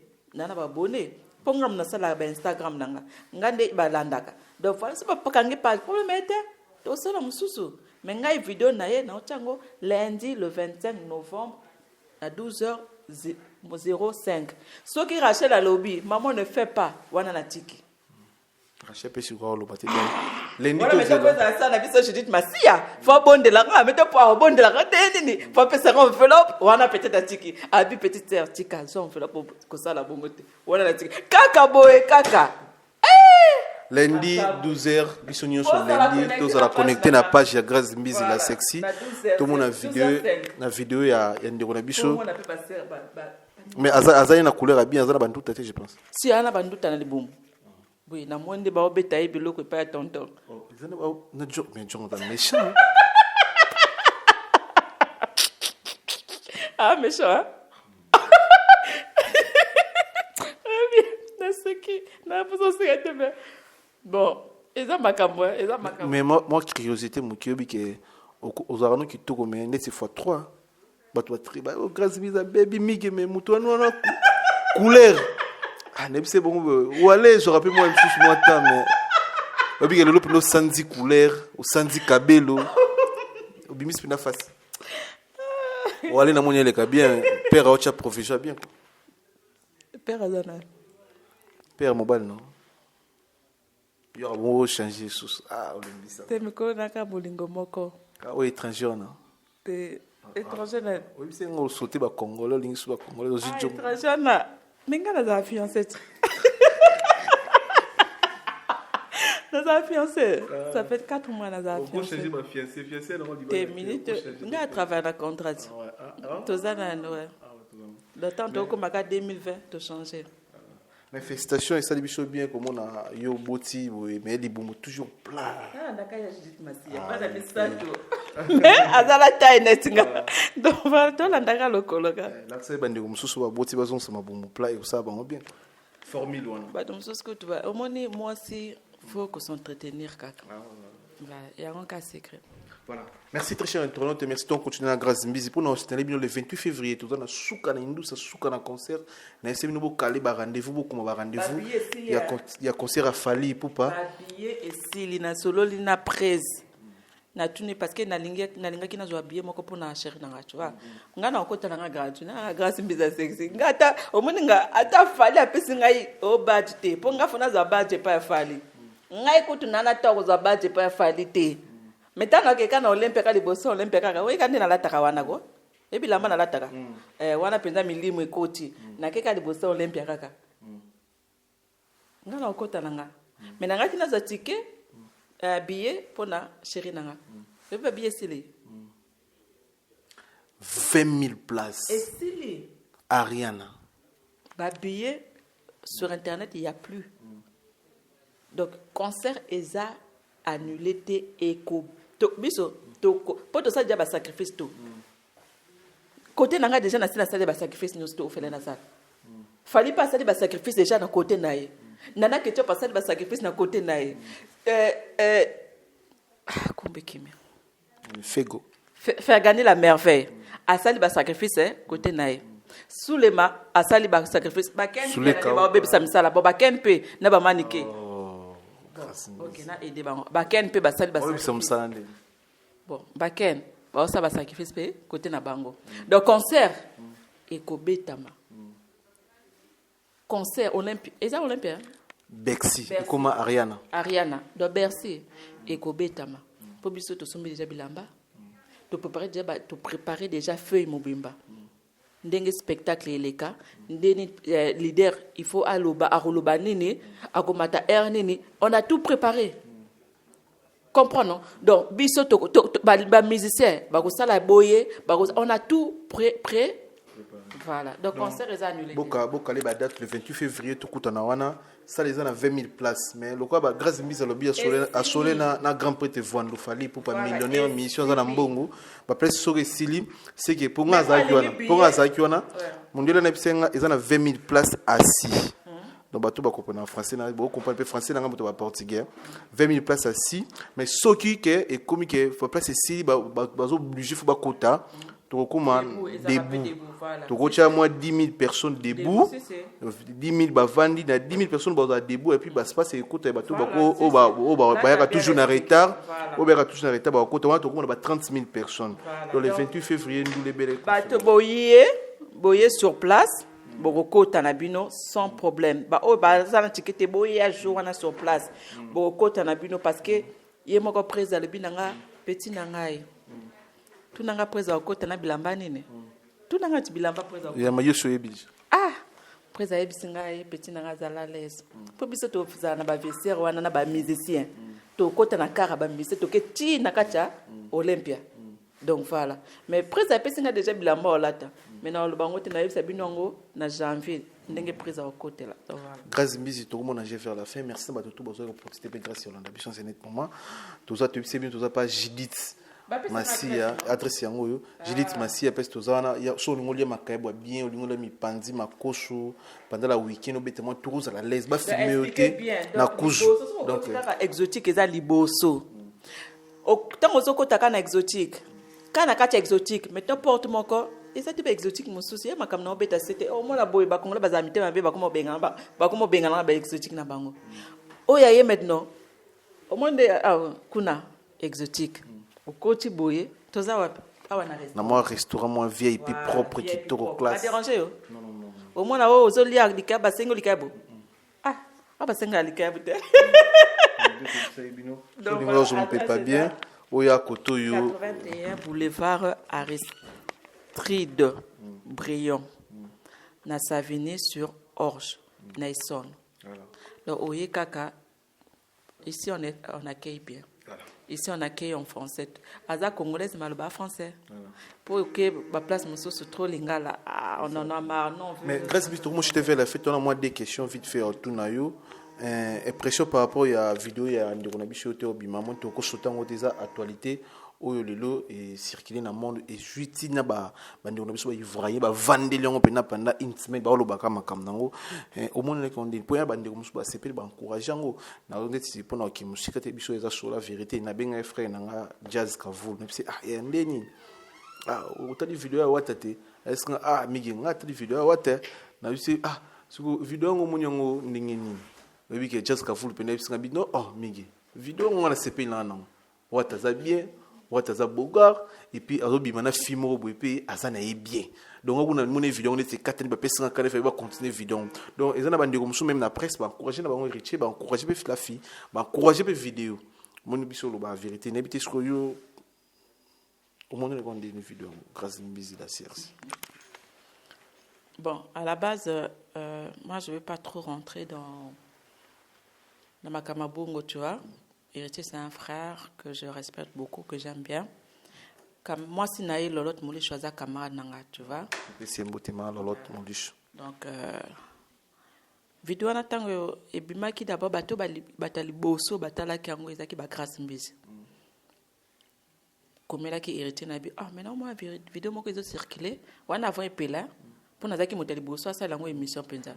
Ponga mna sala ba Instagram nanga. Ngande ba landaka. Donc voilà c'est pas pakange page problème était to sala mususu. Mais ngai vidéo na ye na otango lundi le 25 novembre à 12h05. Ce qui Rachel a lobby, maman ne fait pas. Wana na tiki. Rachel peut sur le bâtiment. Lundi voilà, mais ça na biso je dis masia. Faut bon de la mais to pas bon de la nini. Faut passer en enveloppe, wana peut-être à tiki. Abi petite sœur tika, son enveloppe ko ça la bongote. Wana na tiki. Kaka boy kaka. Lundi 12h, bisogno sur lundi, tous à la connecter na page ya Grâce Mbizi la sexy. Tout le monde a vidéo ya ndeko biso. Mais azali na couleur bien, azali bantu tete je pense. Si ana bantu tana libum. Oui, na monde ba obeta ebelo ko pa tonton. Oh, na joke mais John dans méchant. Ah méchant. Hein? Na seki, na poso sekete mais bon, eza makambo. Mais moi curiosité mon kiobi que aux arano qui tout comme net c'est x3. Bato triba o Grâce Mbizi baby mige mais muto na couleur. Ah ne c'est bon ou aller je rappelle moi juste moi temps mais baby que le pino sanzi couleur ou sanzi kabelo. Obimis pina face. Ou aller na moniele ka bien père a autre professeur bien. Père azana. Père mobile non. Il y a un changer sous ça. Te miko naka bolingo moko. Ah oui étranger non. Te étranger na. Oui c'est on sauter ba congolais lingi sous ba congolais aussi jom. Étranger na. Menga na za fiancé. Na za fiancé. Ça fait 4 mois na za fiancé. On peut changer ma fiancé non Des minutes. Nga travailler na contrat. Tozana ouais. Le temps de komaka 2020 to changer. Mais félicitations et ça dit bien comme on a yo boti mais les boum toujours plat. Ah d'accord je dis merci. Pas de message. Mais azala taille netinga. Donc voilà to la ndaka lokoloka. Là c'est bande comme sous ba boti bazon sama boum plat et ça va bien. Formule one. Ba donc ce que tu vas au moins moi aussi faut que s'entretenir kaka. Il y a un cas secret. Voilà. Merci très cher internaute, merci de continuer à Grâce Mbizi pour nous installer le 28 février tout dans souka na indou ça souka na concert na essayer nous caler ba rendez-vous beaucoup ma rendez-vous il y a concert à Fali pour pas billet et si na solo lina prise na tuni parce que na linga ki na zo billet moko pour na chérie na tu vois ngana okota na gratuit na Grâce Mbizi sexy ngata omoni nga ata Fali apesi ngai o budget pour nga fona za budget pa Fali ngai kutu na toko za budget pa Fali te. Mais tant que kana Olympia liboso Olympia kaka we kandi na lataka wana go ebilamba na lataka wana penza milimo ekoti na keka liboso Olympia kaka ngana okota nanga mais nanga tina za ticket billet pona chérie nanga le billet sili 20 000 places et sili Ariana ba billet sur internet il y a plus donc concert eza annulé te éco to biso to po to sa dia ba sacrifice to côté nanga déjà na sala ba sacrifice nous to ofela na sala fali pas sala ba sacrifice déjà na côté nae nana que tu pas sala ba sacrifice na côté nae kumbe kimia Fego faire gagner la merveille a sala ba sacrifice côté nae Soulema a sala ba sacrifice ba ken ba bebe samsala ba ken pe na ba manike. Ok, na aider ba ken pe ba sali ba bon ba ken ba ça ba sacrifice pe côté na bango donc concert ekobetama concert Olympia eza Olympia Bercy comme Ariana do Bercy ekobetama po biso to sombi déjà bilamba to préparer déjà feuille mobimba ndenge spectacle eleka ndeni leader il faut aloba nini akomata air nini on a tout préparé comprenons donc biso ba musicien ba ko sala boye on a tout prêt Voilà. Donc, concert est annulé. Boka les date le 28 février tout coûte en wana. Ça les a 20 000 places. Mais le quoi grâce mise à lobby à soler na grand prêtre voando fali pour pas millionnaire mission dans mbongo. Ba place sore sili c'est que pour nga za kiona. Mon dieu na bisenga ils ont 20 000 places assis. Donc bato ba comprendre en français na ba comprendre français na ngamoto ba portugais. 20 000 places assis mais ce qui est comme que faut place ici ba obligé faut ba quota. Debout. Tu as moins 10 000 personnes debout. 10 000 bavandi, 10 000 personnes debout. Et puis, bah, c'est écoute, toujours en retard. Toujours en retard. Tu as 30 000 personnes. Donc, le 28 février, nous les belles. Boyer sur place. Boroko Tanabino sans problème. Bah, oh, bah, ça n'a ticket boyer à jour sur place. Boroko Tanabino parce que yé moko président le binanga petit nangai. Tout n'a pas pris au côté de bilamba nene. Tout n'a pas bilamba pris au côté. Il y a maillot sur Ebis. Ah, pris à Ebis ngai petit n'a pas à l'aise. Pour biso to faire na ba vestiaire wana na ba musicien. To côté na car ba musicien to ke ti na kacha Olympia. Donc voilà. Mais pris à petit n'a déjà bilamba olata. Maintenant le bango te na Ebis binongo na janvier ndenge pris au côté là. Voilà. Grâce Mbizi tout le monde a vers la fin. Merci à tout besoin pour profiter de grâce Yolanda Bichon c'est net pour moi. Tout ça tu sais bien tout ça pas Judith. Masia adresse yango yo Judith Masia peste tozana ya so lingolia makayebo bien lingolia mipandi makoso pendant la week-end obetemo tous à la l'aise ba filmer oté na kuzu donc exotique eza liboso tango soko taka na exotique kana kati exotique maintenant porte moko et ça type exotique mon souci ma kam na obeta c'était au moins la boy ba kongola bazamite mabe ba komo benga ba komo benga na ba exotique na bango oya ye maintenant au moins de kuna exotique au côté boye toza wapi awa na restaurant na moi restaurant moins VIP propre qui toko classe déranger yo non au moins na o zolia likaba sengo likabo ba senga likabo te donc je ne peux pas bien oya koto yo 81 boulevard Aristide Briand na Savigny sur Orge Naison donc oye kaka ici on accueille bien. Ici, on accueille en français. Aza congolaise, mais le bas français. Pour que la place me soit trop lingala, on en a marre. Non. Mais grâce à moi, je te fais la fête. On a moins des questions vite fait au tout naïo. Impression par rapport à la vidéo, il y a un de nos bichotés au bimamon. Tu as sauté en des actualités. Oyo lelo et circuler dans le monde et juiti na ba bande on biso ba ivrayer ba vendre longo pena pendant une semaine ba loba kama kamnango au monde les condé pour ya bande ko musu ba sepel ba encourager ngo na ngeti pour na ki musika te biso eza sur la vérité na benga frère na jazz kavul na psi ya ndeni utali vidéo ya watate est-ce que migi ngata di vidéo ya wata na bisi suko vidéo ngo munyongo ndingeni webi ke jazz kavul pena bisi ngabi no migi vidéo ngo na sepel na non wata za bien Wataza Bogar et puis Arobi mana fimo boepe azana e bien donc on a mon vidéo on était 4 ba pesa ka fa ba continuer vidéo donc ezana bande comme même na presse ba encourager na ba enrichir ba encourager pe la fille ba encourager pe vidéo mon biso lo ba vérité n'habite ce yo au monde le condé une vidéo grâce Mbizi la CRC. Bon à la base moi je vais pas trop rentrer dans ma kamabongo tu vois. Héritier, c'est un frère que je respecte beaucoup, que j'aime bien. Comme moi, si naïe l'autre moulish choisa camarade nanga, tu vois. C'est un beau thème l'autre moulish. Donc vidéo na tango et bima ki d'abord bato batali boso batala ki ango ezaki ba grâce Mbizi. Comme là qui héritier na bi maintenant moi vidéo moko ezo circuler, wana avant epela pour nazaki motali boso ça lango émission penza.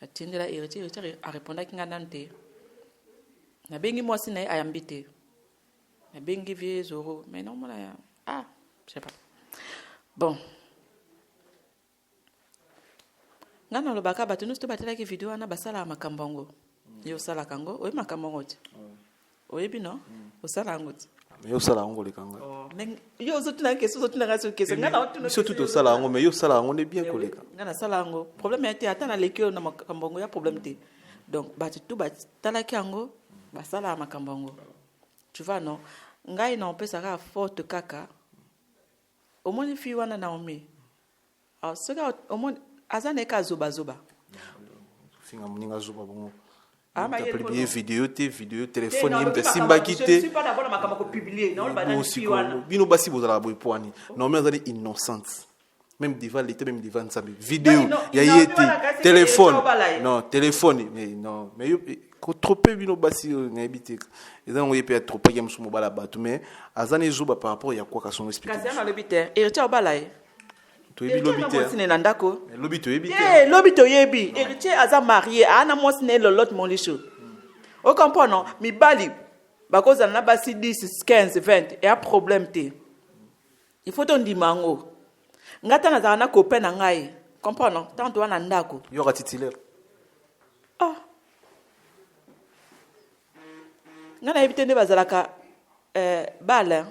Atindela héritier a répondu ki ngandante. Na bengi moi si na ayambite na bengi vie zoro mais non moi je sais pas bon ngana lo baka batunu sto batela ki vidéo na basala makambango yo sala kango oyi makambango ti oyi bino osala ngo ti mais yo sala ngo le kanga mais yo zo tuna keso zo tuna ngaso keso ngana otuna surtout to sala ngo mais yo sala ngo ne bien koleka ngana sala ngo problème était atana lekio na makambango ya problème te donc batu batala ki ango basala makambango tu vois non ngai na pesa ka forte kaka au moins fi wana Naomi ce gars au moins azane ka zoba finga muninga zoba bongo publier vidéo téléphone yimbe simba kité je suis pas d'abord makamako publier non ba na fi wana bino basi bozala boy poani non mais azali innocente même devant l'été, même devant Nzambe. Vidéo, il y a été téléphone. Non, téléphone. Mais non, mais trop peu bino basi n'habite. Et donc on y peut trop peu game sur mobile bateau mais azane zoba par rapport il y a quoi qu'à son explication. Kasi na lobité, héritier obalaye. To yebi lobité. Lobité yebi. Eh, lobité yebi. Héritier aza marié, ana mosine le lot mon licho. O comprend non, mi bali. Ba cause na basi 10, 15, 20 et un problème té. Il faut ton dimango. Ngata na zana copain na ngai. Comprends non, tant toi na ndako. Il y aura titulaire. Ah. Ngana ebite nde bazalaka bala.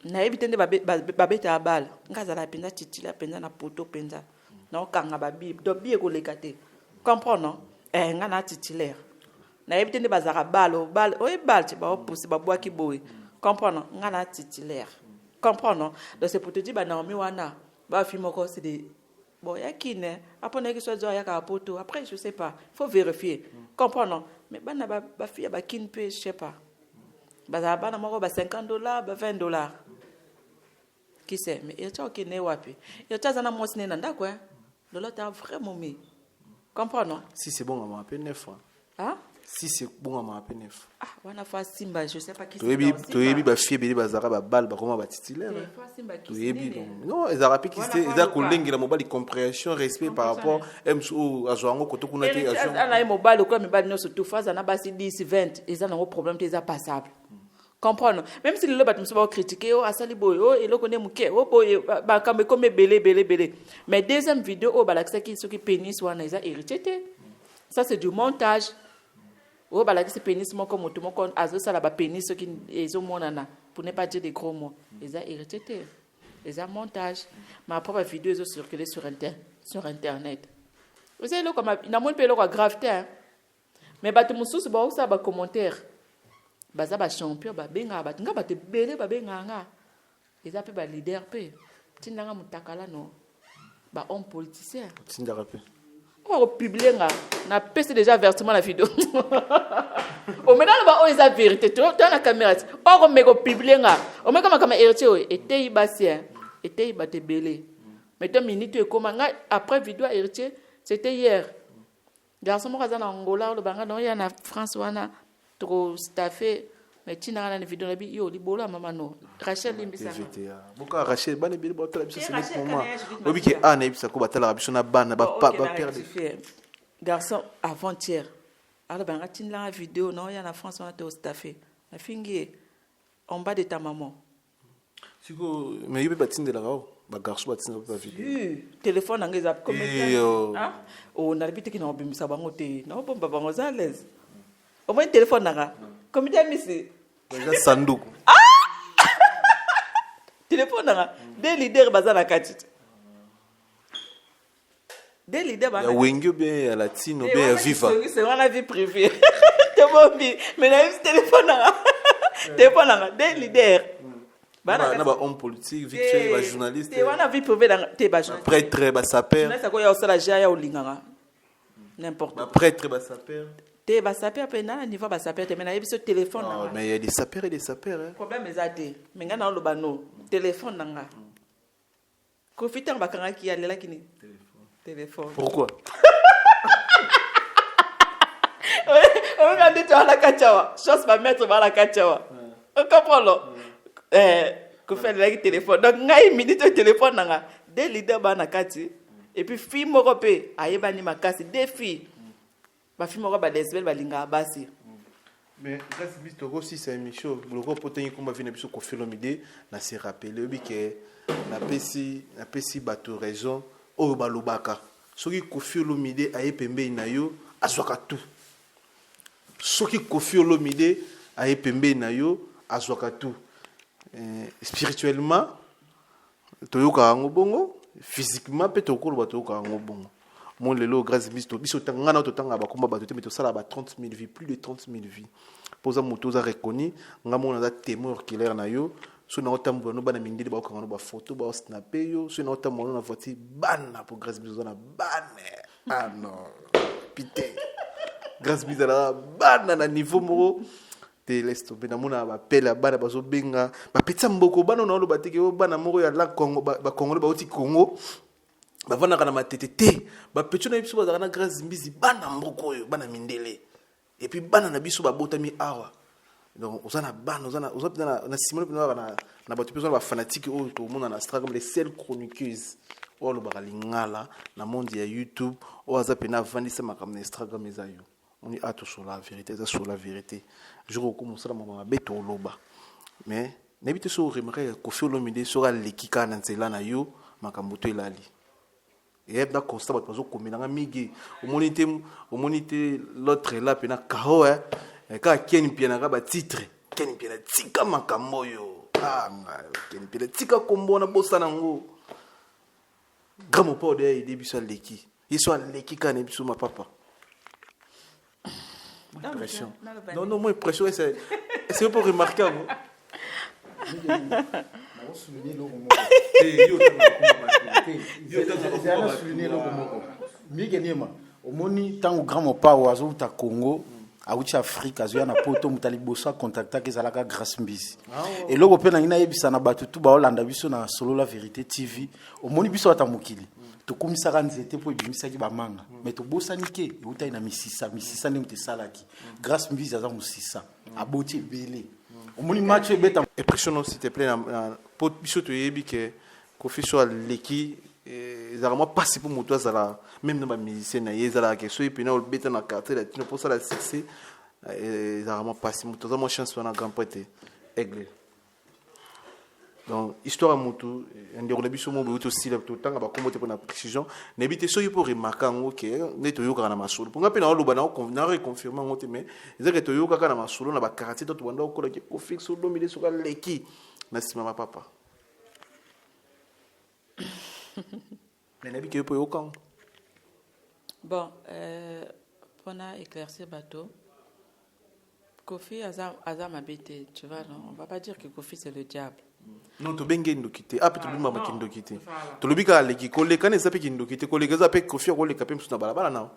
Na ebite nde babeta bala. Ngazala penza titila penza na poto penza. Na okanga babi do bi ekoleka te. Comprends non? Ngana titulaire. Na ebite nde bazalaka bala. Oye bala ti ba opousse ba boaki boy. Comprends non? Ngana titulaire. Comprends non? Donc c'est pour te dire ba Naomi wana ba fi moko c'est des bon ya kine après que soit ya ka poto après je sais pas, faut vérifier. Comprends non? Mais bana ba fi ba kin pe je sais pas. Bana moko ba $50 ba $20. Qui sait? Mais il y a qui ne wapi. Il y a zana mo sine nanda quoi. L'autre a vraiment mis. Comprends non? Si c'est bon on m'a appelé 9 fois. Hein? Si c'est bon on m'a appelé 9. Ah, wana fa simba, je sais pas qui c'est. To yebi ba fie beli bazara ba bal ba comment ba titulaire. To yebi non, ils arapi qui c'est, ils a kolengi la mobile compréhension, respect par rapport MSO azoango koto kuna te azo. Ana mobile ko mobile no surtout phase na basi 10 20, ils ont un problème te za passable. Comprendre? Même si le batum va critiquer oh asali boy oh et le connaît muke oh boy ba comme belé. Mais deuxième vidéo oh balaxa qui ce qui pénis wana ils a hérité. Ça c'est du montage. Oh, bah là, c'est pénis, mon comme tout mon con, azo ça là, bah pénis, ce qui est au monana, pour ne pas dire des gros mots. Ils ont hérité, ils ont montage. Ma propre vidéo est circulée sur internet. Vous savez, là, comme il n'a moins pas le grave, mais bah tout mon sous, bah ça, bah commentaire, bah ça, bah champion, bah benga, bah nga, bah te belé, bah benga nga. Ils ont fait bah leader, pe. Tindanga mutakala no, bah homme politicien. Tindanga pe. On va publier na pèse déjà vertement la vidéo. Au maintenant on va la vérité tu la caméra on va publier on met comme caméra héritier était ibasien était ibate belé mais 2 minutes et comment après vidéo héritier c'était hier garçon mo kaza na Angola le banga no ya na France wana trop staffé mais tina na vidéo na bi yo libolo mama no Rachel limbisa boka Rachel bane bi bo tala biso c'est moment obi ke ana ibisa ko batala biso na bana ba perdre garçon avant-hier alors ben tina la vidéo non ya na France wana te staffé na fingi en bas de ta maman siko mais yobe batinde la rao ba garçon batinde ba vidéo téléphone ngeza comme hein o na bité ki na obimisa bango te na bomba bango za l'aise au moins téléphone nanga combien misi déjà sanduku téléphone nanga des leaders bazana kati des leaders bazana ya wengyo bien ya latino bien ya viva c'est la vie privée te bombi mais na téléphone nanga des leaders bana ba homme politique vite fait ba journaliste te wana vie privée dans te ba prêtre ba saper na sako ya osala ja ya olinganga n'importe ba prêtre ba saper te ba saper pe na niveau ba saper te mais na yebiso téléphone non mais il y a des sapeurs et des sapeurs hein problème ezate mais ngana lo bano téléphone nanga profiter ba kanga ki alela kini téléphone pourquoi on va dire à la kachawa chose va mettre à la kachawa on comprend que faire le téléphone donc ngai minute téléphone nanga des leaders bana kati et puis fille moko pe ayebani makasi des filles ba fille moko ba lesbienne balinga basi mais grâce biso aussi c'est émission loko potengi komba vina biso ko Philomide na se rappeler bi que na pesi bato raison o balobaka soki ko Philomide aye pembe na yo azwaka tout soki ko Philomide aye pembe na yo azwaka tout spirituellement toyoka ngo bongo physiquement pe tokolo toyoka ngo bongo mon lelo grâce biso tanga na totanga ba komba bato te mais to sala ba 30 000 vies plus de 30 000 vies posa moto za reconnu nga mona za témoin oculaire na yo so na otambo no bana mindeli ba okanga no ba photo ba snapper yo so na otambo na voiture bana pour grâce biso na bana ah non pité grâce biso na bana na niveau moko te laisse tomber na mona ba pela bana bazo benga ba petsa mboko bana na lo batike o bana moko ya la Congo ba Congo ba oti Congo bavandaka na matete te bapetio na biso bazalaka na grâce mbizi bana mboka oyo bana mindele et puis bana na biso babotami awa donc oza na bana oza mpenza na simone mpenza na bato mpe oza na bafanatike oyo tomona na stra comme les seules chroniqueuses oyo alobaka lingala na monde ya youtube oyo aza pena avandisa makambo na instagram eza yo oni tosola la vérité eza sur la vérité jour okoma osala makambo mabe toloba mais nayebi te so oremare Koffi Olomide soki aleki kaka na nzela na yo makambo to elali eyeb na constat bato bazokomelanga mingi omoni te l'autre là pena kao kaka keni mpianaka batitre keni mpiana tika makambo oyo keni mpiana tika kombo na bosana yango grand mopa odeya ede biso aleki ye so aleki kaka na biso mapapa pression non moi pression c'est pour remarquer Migeniema omoni ntango grand mopao azouta Congo auti Afrique azoya na poto moto aliboso acontactaki ezalaka Grâce Mbisi eloko mpe nangi nayebisa na bato tu baolanda biso na Solo la Vérité TV omoni biso ata mokili tokumisaka nzete mpo ebimisaki bamanga me tobosani ke eutai na misisa nde moto esalaki Grâce Mbisi aza mosisa aboti ebele omoni match ebeta impression s'il te plaît po biso toyebi ke Koffi so aleki ezalaka mwa mpasi mpo moto azala même na bamusicien na ye ezalaka ke soki pena olobeta na quartier latino mpo osala succès ezalaka mwa mpasi moto aza mwa chance wana grand prêtre aigle donc histoire ya motu ndeko na biso mo beuti osila totanga bakombo te mpo na précision nayebi te soki mpo remarke yango ke nde toyokaka na masolo mponga mpe naoloba nareconfirme yango te mais ezake toyokaka na masolo na bakartier to tobanda okolaki Koffi Olomide soki aleki na nsima mapapa mais nayebi ke yo mpo yokango bon mpona éclaircir bateau Koffi aza mabe te tu vois non on va pas dire que Koffi c'est le diable non tobenge ndoki te ape tobimamaki ndoki te tolobi kaka aleki koleka na eza mpe kindoki te koleka eza mpe Koffi akoleka mpe mosusu na balabala nao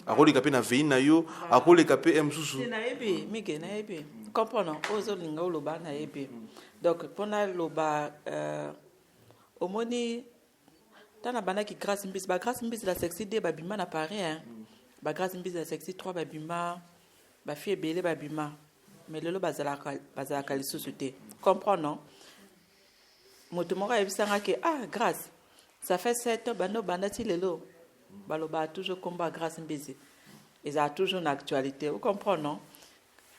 akoleka mpe na vei na yo akoleka mpe mosusu nayebi mike nayebi comprendre ozolinga oloba nayebi donc mpona loba omoni tana bandaki Grâce Mbisi Grâce Mbisi la sexy de babima na Paris Grâce Mbisi la sexy 3 babima bafille ebele babima mais lelo bazalaka lisusu te comprendre non moto moko ayebisanga ke Grâce ça fait 7 ans bandati lelo baloba toujours combat Grâce Mbisi eza toujours na actualité vous comprenez non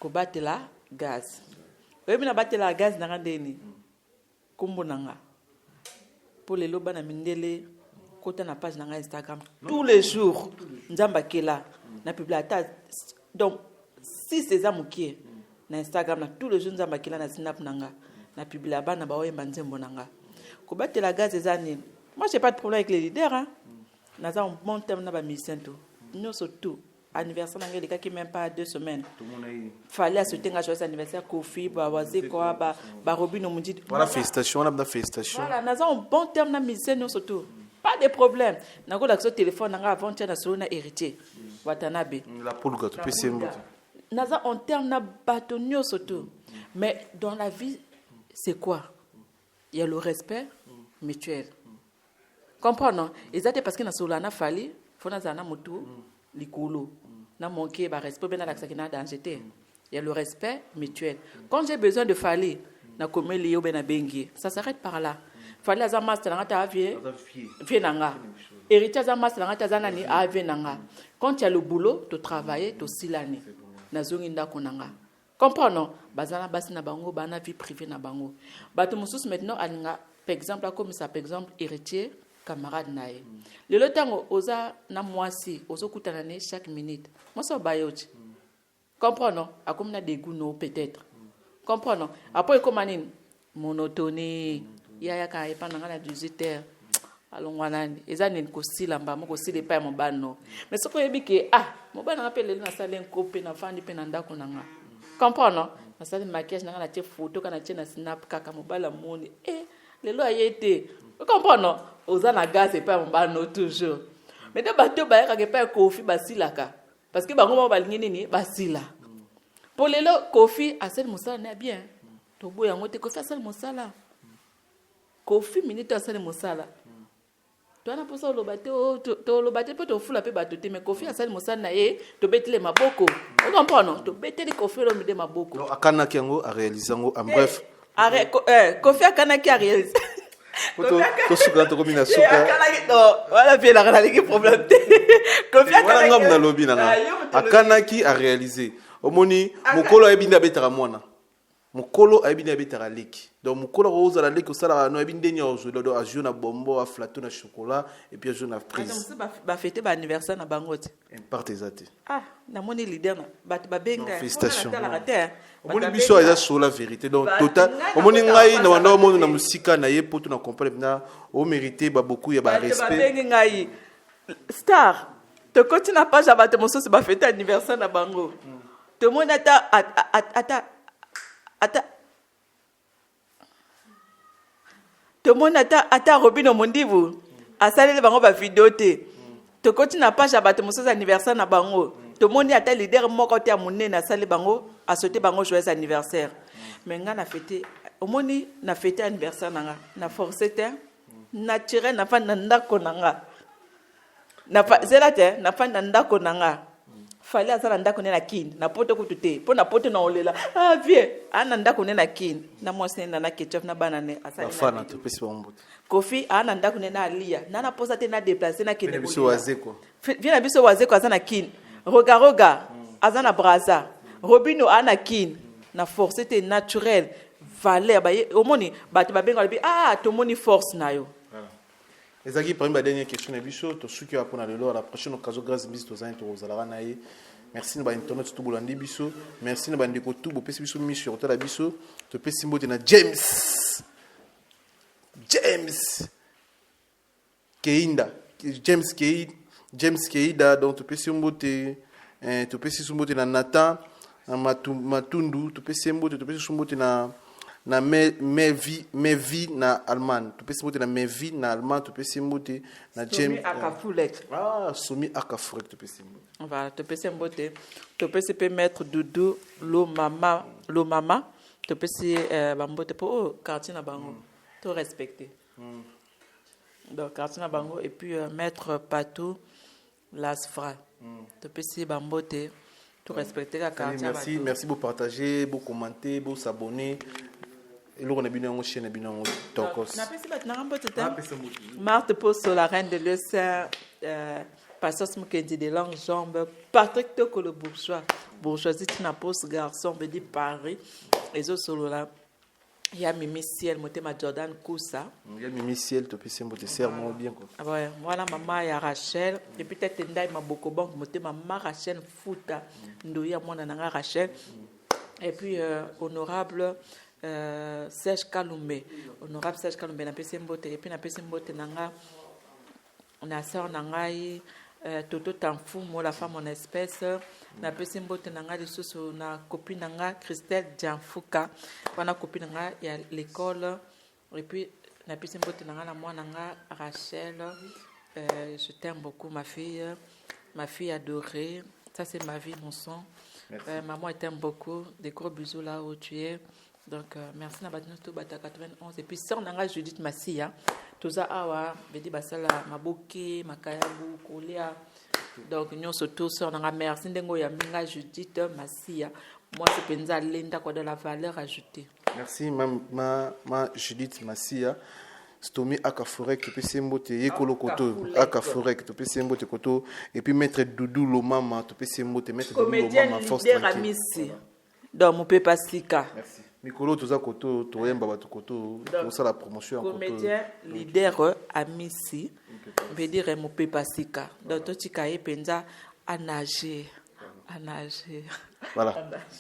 kobatela gaz oyebi na batela gaz nanga ndeni kombo nanga pour les lobes na mindele côté na page nanga Instagram tous les jours nzamba kela na publiata donc si c'est ça mukie na Instagram na tous les jours nzamba kela na snap nanga na publia bana ba oyemba nzembo nanga ko batela gaz ezani moi j'ai pas de problème avec les leaders hein naza un bon terme na ba musicien tout nous surtout anniversaire nanga les qui même pas 2 semaines fallait souhaiter un joyeux anniversaire Koffi ba waze quoi ba Robino mundi voilà félicitations on a félicitations voilà naza un bon terme na musicien nous surtout pas de problème nako la so téléphone nanga avant tia na solo na héritier watanabe la polga to pese mbote naza en terme na batonio surtout mais dans la vie c'est quoi il y a le respect mutuel comprendre exactement parce que na solo na fali fona zana motu likolo na manquer ba respect ben na la sakina danger te il y a le respect mutuel quand j'ai besoin de fali na komeli yo ben na bengi ça s'arrête par là fali aza master nga ta vie nanga héritier aza master nga ta zanani ave nanga quand il y a le boulot to travailler to silani na zongi ndako nanga comprendre bazana basi na bango bana vie privée na bango bato mususu maintenant alinga par exemple comme ça par exemple héritier camarade nae le temps oza na mwasi ozokutana ne chaque minute moi ça bayoti comprendre akomi na dégoût no peut-être comprendre après comme anine monotonie yaya ka epana na 18h alongwa nani ezani ko sila mbamo ko sile pa mo bano mais soko yebi ke mo bana appelle na salen kope na fandi pe na ndako nanga comprendre na sali maquillage nanga na tie photo kana tie na snap kaka mo bala moni lelo ayete comprendre oza na gaz et pas mo bano toujours mais de bateau ba ka ke pa Koffi basilaka parce que bango ba balingi nini basila pour lelo Koffi asel musala na bien to boya ngote Koffi asel musala Koffi minute asel musala tu as pour ça le bateau le bateau peut te fouler pe bateau mais Kofi asali mosana na ye to betele maboko on comprend non to betele Kofi lo mide maboko non akana kiango a réaliser ngo en bref Kofi akana ki a réaliser to suka to komina suka voilà bien la qui problème Kofi akana ngam na lobby na akana ki a réaliser omoni mokolo ayebinda betara mwana mokolo ayebinda betara leki donc mokolo roza la leki osala no ayebinde nya ozo do ajou na bombo a flato na chocolat et puis ajou na prise ba fêter ba anniversaire na bango te imparte ezate na moni leader na ba benga félicitations omoni biso eza sur la vérité donc total omoni ngai na wanda omono na musika na ye poto na comprendre na o mériter ba beaucoup ya ba respect ba benga ngai star te continue pas jabate mososi ba fêter anniversaire na bango te moni ata te moni ata Robino Mondivu asaleli bango ba vidéo te continue page ya bato mososi anniversaire na bango te moni ata leader moko te ya monene asali bango asauté bango joyeux anniversaire mais nga na fêter omoni na fêter anniversaire nanga na forcé te naturel na fa na ndako nanga na fa zela te na fa na ndako nanga fallait azala ndako ne na kin na poto kutu te po na poto na olela vie ana ndako ne na kin na mwasi na na ketchup na banane asali fana to pesi bombo Kofi ana ndako ne na alia na posa te na déplacer na kene biso wazeko vina biso wazeko azana kin roga azana braza Robino ana kin na force te naturel valeur ba omoni bato babenga lebi to moni force na yo. Ezaki parmi la dernière question na biso to suki wa pona lelo la prochaine occasion grâce bis to zain to zalaka na ye. Merci na ba internet to bolandi biso. Merci na ba ndeko tout bo pesi biso mi sur la biso to pesi mbote na James Keida donc to pesi mbote na Nathan Matundu to pesi mbote na Mevi na Allemand to pesi mbote na Mevi na Allemand to pesi mbote na James Somi Akafurek to pesi mbote voilà to pesi mbote to pesi pe mettre Doudou lo mama to pesi bambote po quartier na bango to respecter donc quartier na bango et puis mettre Patou Lasfra to pesi bambote to respecter la quartier. Merci pour partager, pour commenter, pour s'abonner. Et là, on a bien chaîne, on a bien Tokos. Marthe pose sur la reine de l'Océan, Pasteur Smukendi de langue jambe, Patrick Toko le bourgeoisie, Tina pose garçon, veut dire Paris, et autres solo là. Il y a Mimi Ciel, ma Jordan Koussa. Il y a Mimi Ciel, tu peux se serre bien quoi. Ouais, voilà maman il y a Rachel et peut-être Ndai ma beaucoup bon maman Rachel Fouta ndoya mwana nanga Rachel et puis honorable Serge Kalumbe na pesi mbote et puis na pesi mbote nanga on a sœur nangai Toto Tanfou moi la femme en espèce na pesi mbote nanga lisusu na copine nanga Christelle Dianfouka wana copine nanga ya l'école et puis na pesi mbote nanga na mwana nanga Rachel je t'aime beaucoup ma fille adorée, ça c'est ma vie mon sang. Maman t'aime beaucoup, des gros bisous là où tu es. Donc merci na batino to bata 91 et puis sœur nanga Judith Massia toza awa bedi basala maboke makayabu kolia donc nous surtout sœur nanga merci ndengo ya minga Judith Massia moi c'est penza lenda quoi de la valeur ajoutée. Merci ma Judith Massia. Stomi Akafurek to pesi mbote yekolo koto Akafurek to pesi mbote koto et puis mettre Doudou lo mama to pesi mbote mettre Doudou lo mama force tranquille. Donc mon papa Sika. Merci. Mikolo toza koto to yemba bato koto pour ça la promotion koto. Comédien leader Amisi veut dire mon papa Sika. Donc toi tu caille penza à nager. Voilà.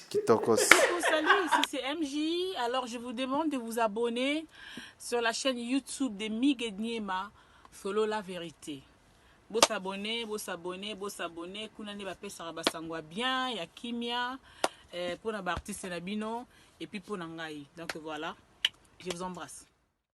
Kitokos. Salut, ici c'est MJ. Alors je vous demande de vous abonner sur la chaîne YouTube de Mig Niema, Solo la vérité. Beau s'abonner. Kuna ne bape saraba sangwa bien, ya kimia, pour na artiste na bino et puis pour nangai. Donc voilà, je vous embrasse.